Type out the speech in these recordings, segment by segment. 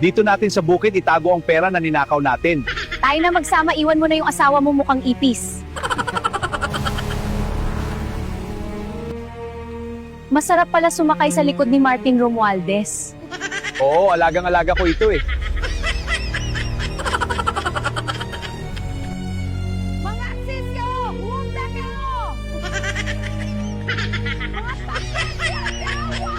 Dito natin sa bukid itago ang pera na ninakaw natin. Tayo na magsama, iwan mo na yung asawa mo mukhang ipis. Masarap pala sumakay sa likod ni Martin Romualdez. Oo, alagang-alaga ko ito eh. Mga sisyo! Huwag kayo! Mga pasensya! Dawa!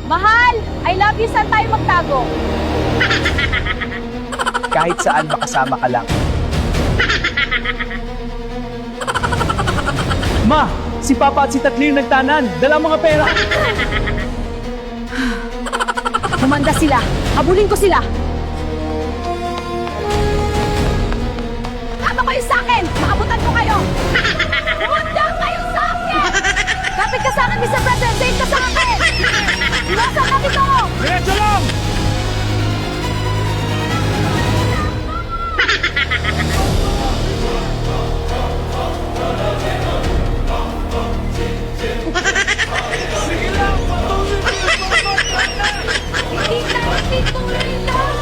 Mahal! I love you! Saan tayo magtago? Kahit saan makasama ka lang. Ma! Si Papa at si Tatli yung nagtanan. Dala mga pera. Humanda sila! Habulin ko sila! Tama kayo sa akin! Makabutan ko kayo! Humanda kayo sa akin! Kapit ka sa akin, Mr. President! Save ka sa akin! Iwasan na dito! Diretso lang! Hindi tayo tituloy lang!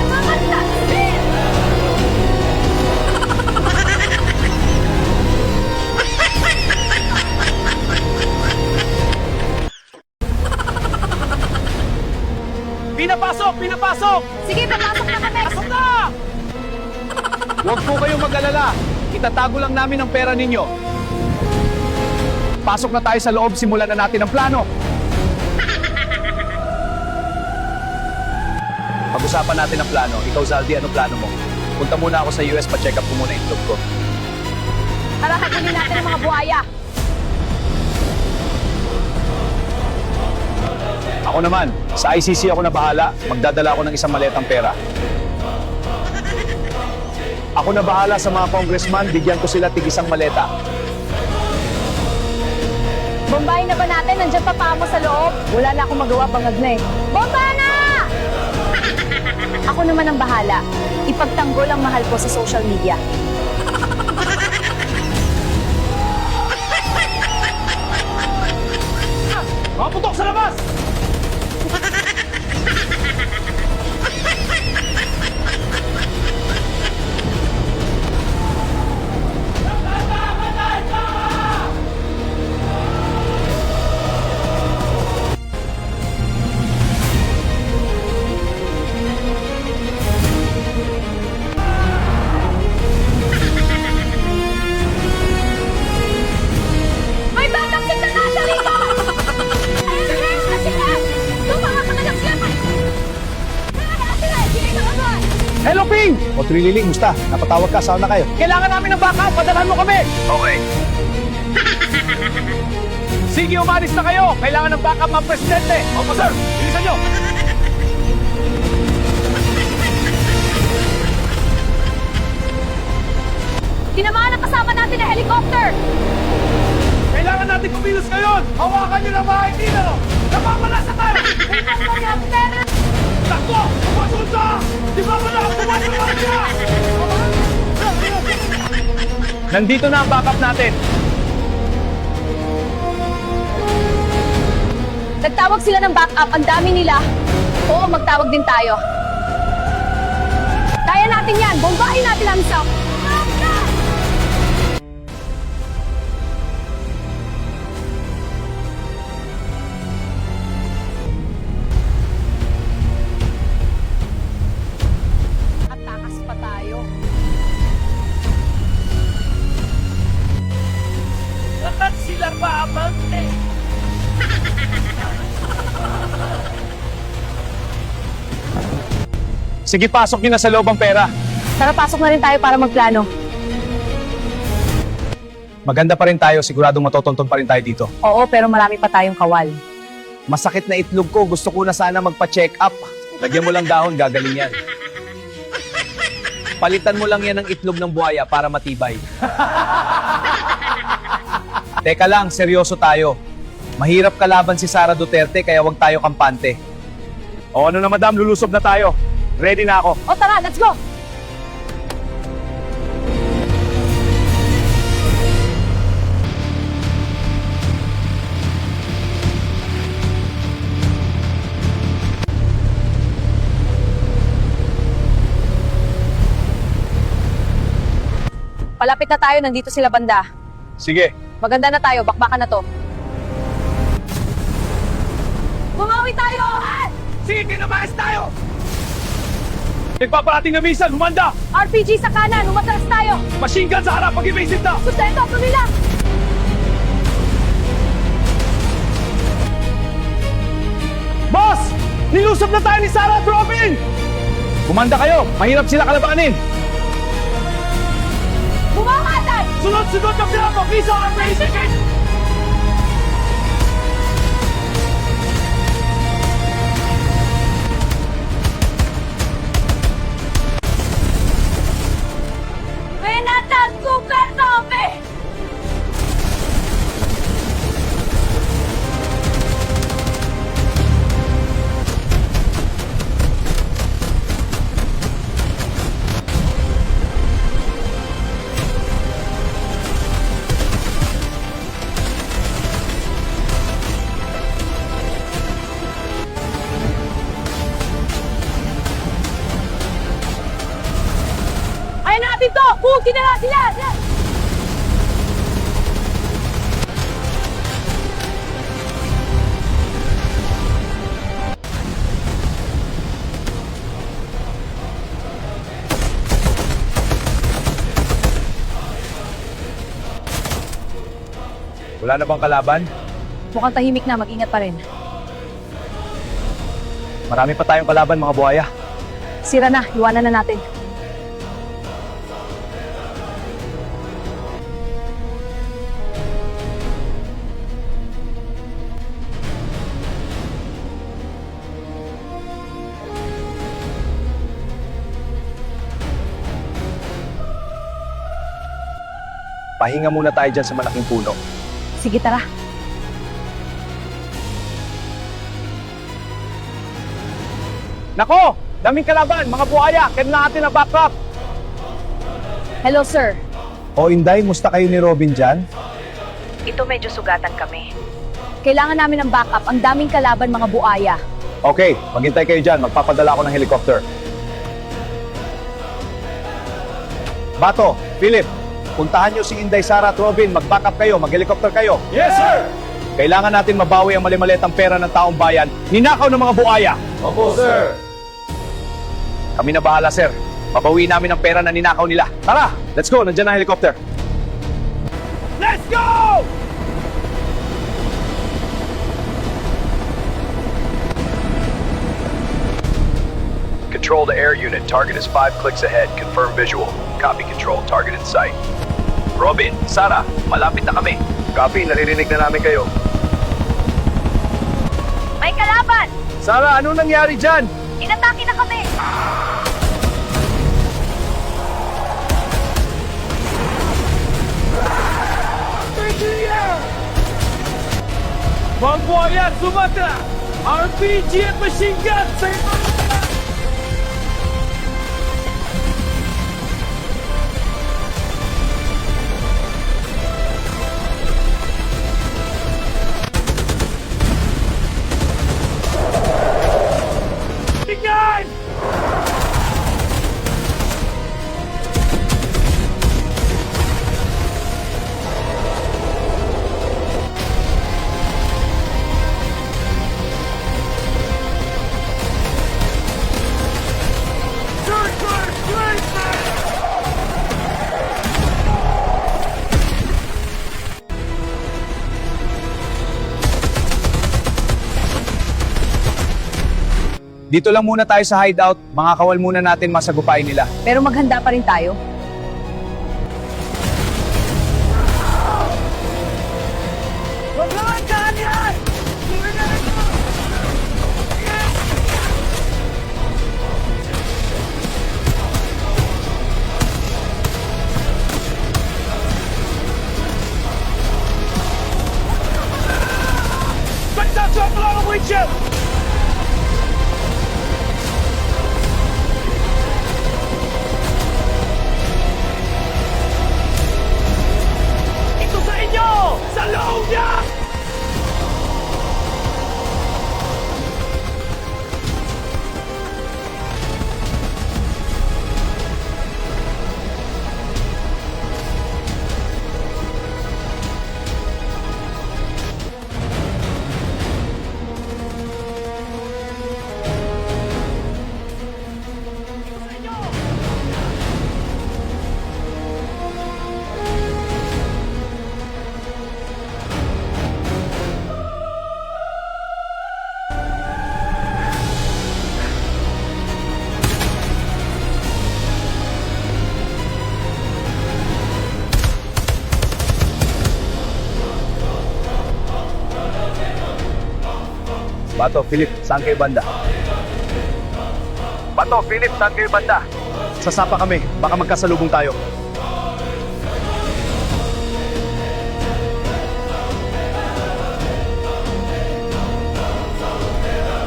Mga taksin! Pinapasok! Pinapasok! Sige, papasok na kami! Pasok na! Huwag po kayong mag-alala. Itatago lang namin ang pera ninyo. Pasok na tayo sa loob, simulan na natin ang plano. Pag-usapan natin ang plano. Ikaw, Zaldi, ano plano mo? Punta muna ako sa US, pa-check up ko muna yung itlog ko. Tara, habulin natin ang mga buhaya! Ako naman, sa ICC ako na bahala. Magdadala ako ng isang maletang pera. Ako na bahala sa mga congressman, bigyan ko sila tig-isang maleta. Bombahin na ba natin? Nandiyan pa pa mo sa loob? Wala na akong magawa, bangag na eh. Bomba na! Ako naman ang bahala. Ipagtanggol ang mahal ko sa social media. Mga putok sa labas! May batang kita na sa likod! Hello, Ping! O, Trililing, musta? Napatawag ka, saan na kayo? Kailangan namin ng backup, padalhan mo kami! Okay. Sige, umalis na kayo! Kailangan ng backup ng presidente! Opo, sir! Bilisan nyo! Tinamaan ang kasama natin na helicopter! Kailangan natin kumilos ngayon! Hawakan nyo na bahay dito! Napapalasa tayo! Takbo! Pumasunta! Di ba wala ang pumasunta? Nandito na ang backup natin. Nagtawag sila ng backup, ang dami nila. Oo, magtawag din tayo. Kaya natin yan, bombahin natin ang South. At takas pa tayo. Lahat sila babante! Sige, pasok niyo na sa loob ang pera. Tara, pasok na rin tayo para magplano. Maganda pa rin tayo, siguradong matotonton pa rin tayo dito. Oo, pero marami pa tayong kawal. Masakit na itlog ko, gusto ko na sana magpa-check up. Lagyan mo lang dahon, gagaling yan. Palitan mo lang yan ng itlog ng buhaya para matibay. Teka lang, seryoso tayo. Mahirap kalaban si Sara Duterte kaya wag tayo kampante. O ano na madam, lulusob na tayo. Ready na ako. O tara, let's go! Palapit na tayo, nandito sila banda. Sige. Maganda na tayo, bakbakan na to. Bumawi tayo! Sige, kinamayas tayo! Nagpaparating na misan, humanda! RPG sa kanan, umatras tayo! Machine gun sa harap, pag-evasive na! Sustento, tumilang! Boss! Nilusob na tayo ni Sarah at Robin! Kumanda kayo, mahirap sila kalabanin! Bumamatay! Sunod-sunod na sila mo, visa on racing! Renatan Kupertope! Ayaw natin to! Buti na lang sila! Wala na bang kalaban? Mukhang tahimik na, mag-ingat pa rin. Marami pa tayong kalaban, mga buhaya. Sira na, iwanan na natin. Pahinga muna tayo dyan sa malaking puno. Sige, tara. Nako! Daming kalaban, mga buhaya! Kailangan natin na backup! Hello, sir. O Inday, musta kayo ni Robin dyan? Ito medyo sugatan kami. Kailangan namin ng backup. Ang daming kalaban, mga buaya. Okay, maghintay kayo dyan. Magpapadala ako ng helicopter. Bato, Philip, puntahan nyo si Inday, Sara at Robin. Mag-backup kayo, mag-helicopter kayo. Yes, sir! Kailangan natin mabawi ang mali-malitang pera ng taong bayan. Ninakaw ng mga buhaya. Opo, sir. Kami na bahala, sir. Mabawi namin ang pera na ninakaw nila. Tara, let's go. Nandiyan ang helicopter. Let's go! Control to air unit. Target is 5 clicks ahead. Confirm visual. Copy control. Target in sight. Robin, Sara, malapit na kami. Copy, naririnig na namin kayo. May kalaban! Sara, ano nangyari dyan? Inatake na kami! Mga buhaya, Sumatra! RPG at machine gun! Sa Tingnan! Dito lang muna tayo sa hideout. Mga kawal muna natin masagupain nila. Pero maghanda pa rin tayo. Bato, Philip, saan kayo banda? Bato, Philip, saan kayo banda? Sasapa kami, baka magkasalubong tayo.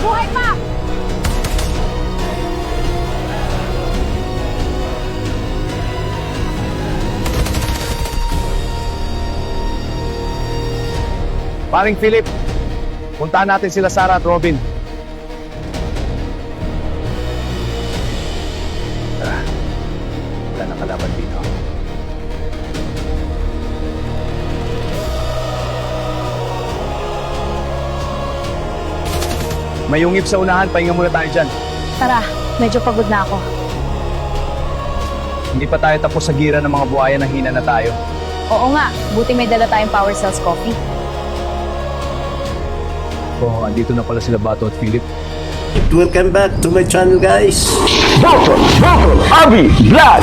Buhay pa! Paring Philip, puntahan natin sila Sarah at Robin. Tara, wala nang kalaban dito. May ungip sa unahan, pahinga muna tayo dyan. Tara, medyo pagod na ako. Hindi pa tayo tapos sa gira ng mga buhaya na hina na tayo. Oo nga, buti may dala tayong Power Cells coffee. Oh, andito na pala sila Bato at Philip. Welcome back to my channel, guys. Abi Vlog!